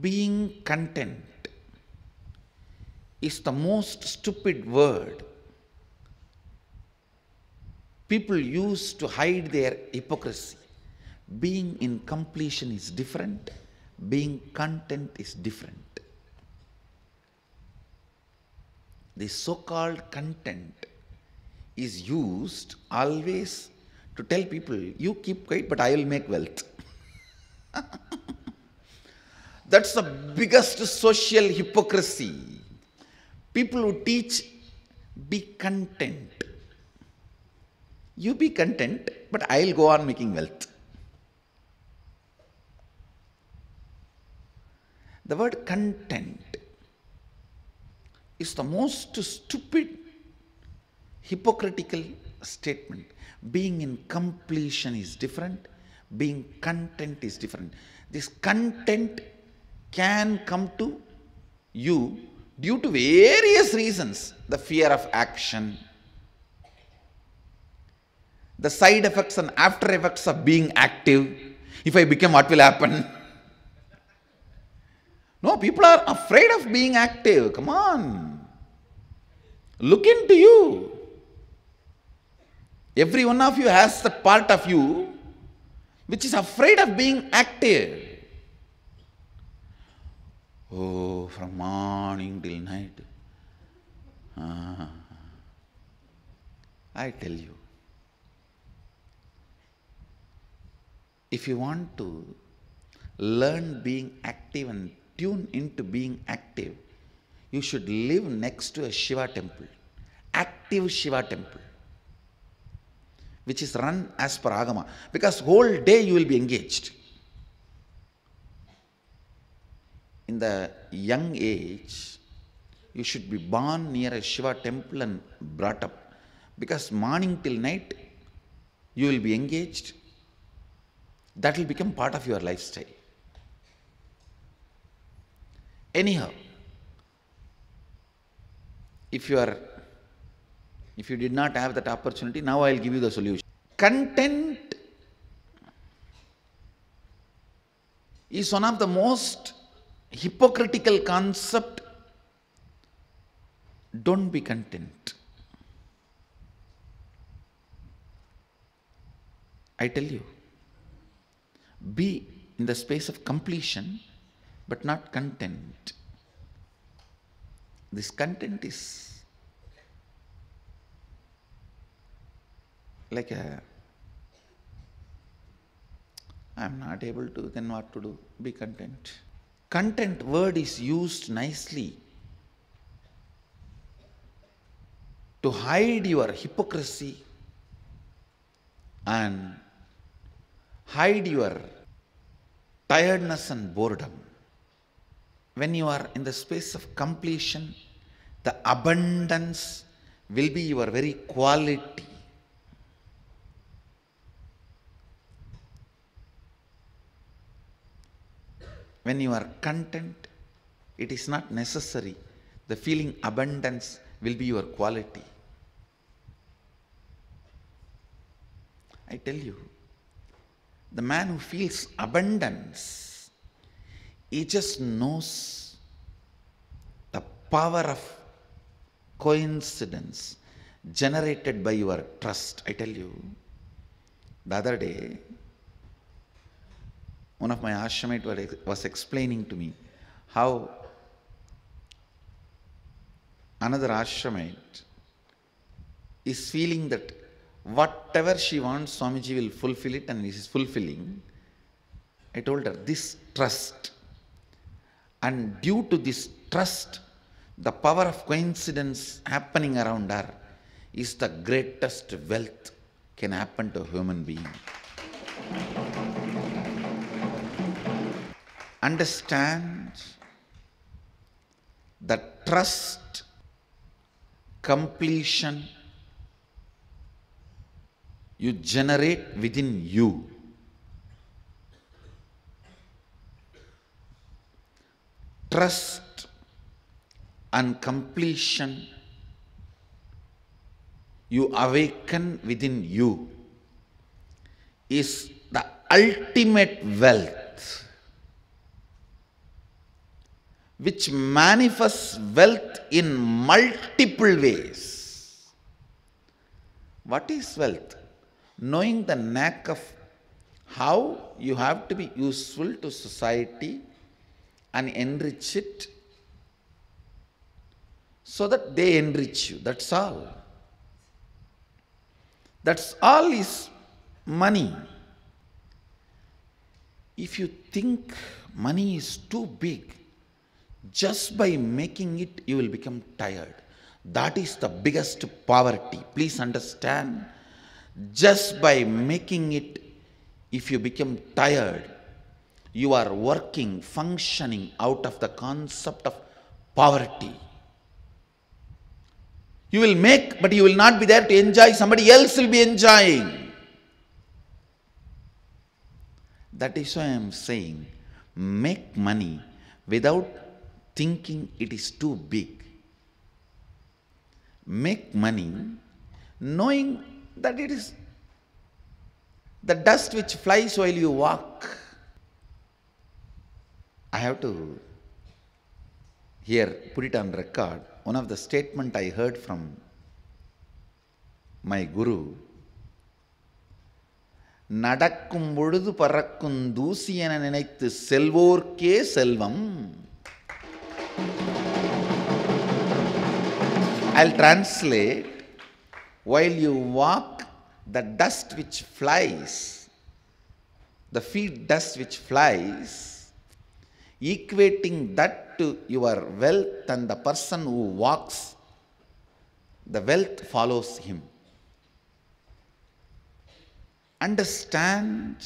Being content is the most stupid word people use to hide their hypocrisy. Being in completion is different. Being content is different. The so-called content is used always to tell people, you keep quiet, but I will make wealth. That's the biggest social hypocrisy. People who teach, be content. You be content, but I'll go on making wealth. The word content is the most stupid, hypocritical statement. Being in completion is different. Being content is different. This content can come to you due to various reasons. The fear of action, the side effects and after effects of being active. If I become, what will happen? No, people are afraid of being active. Come on. Look into you. Every one of you has that part of you which is afraid of being active. Oh, from morning till night. I tell you, if you want to learn being active and tune into being active, you should live next to a Shiva temple, active Shiva temple, which is run as per Agama, because whole day you will be engaged. In the young age, you should be born near a Shiva temple and brought up, because morning till night you will be engaged. That will become part of your lifestyle. Anyhow, if you did not have that opportunity, now I will give you the solution. Content is one of the most hypocritical concept. Don't be content. I tell you, be in the space of completion, but not content. This content is like I'm not able to, then what to do? Be content. Content word is used nicely to hide your hypocrisy and hide your tiredness and boredom. When you are in the space of completion, the abundance will be your very quality. When you are content, it is not necessary. The feeling abundance will be your quality. I tell you, the man who feels abundance, he just knows the power of coincidence generated by your trust. I tell you, the other day, one of my ashramite was explaining to me how another ashramite is feeling that whatever she wants, Swamiji will fulfill it, and he is fulfilling. I told her, this trust, and due to this trust, the power of coincidence happening around her is the greatest wealth can happen to a human being. Understand that trust, completion, you generate within you. Trust and completion you awaken within you is the ultimate wealth. which manifests wealth in multiple ways. What is wealth? Knowing the knack of how you have to be useful to society and enrich it so that they enrich you. That's all. That's all is money. If you think money is too big, just by making it, you will become tired. That is the biggest poverty. Please understand. Just by making it, if you become tired, you are working, functioning out of the concept of poverty. You will make, but you will not be there to enjoy. Somebody else will be enjoying. That is why I am saying, make money without thinking it is too big. Make money knowing that it is the dust which flies while you walk. I have to here put it on record. One of the statement I heard from my guru, நடக்கும் பொழுது பறக்கும் தூசி என நினைத்து செல்வோர்க்கே செல்வம். I'll translate. While you walk, the dust which flies, the feet dust which flies, equating that to your wealth, and the person who walks, the wealth follows him. Understand?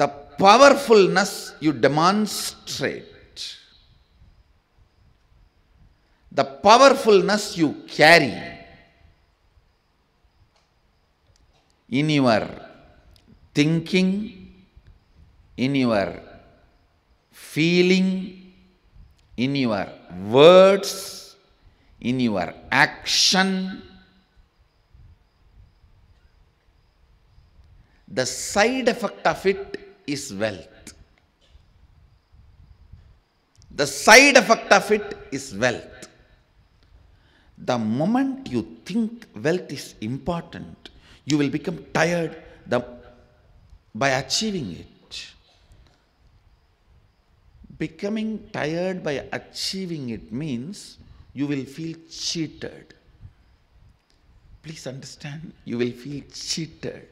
The powerfulness you demonstrate, the powerfulness you carry in your thinking, in your feeling, in your words, in your action, the side effect of it is wealth. The side effect of it is wealth. The moment you think wealth is important, you will become tired by achieving it. Becoming tired by achieving it means you will feel cheated. Please understand, you will feel cheated.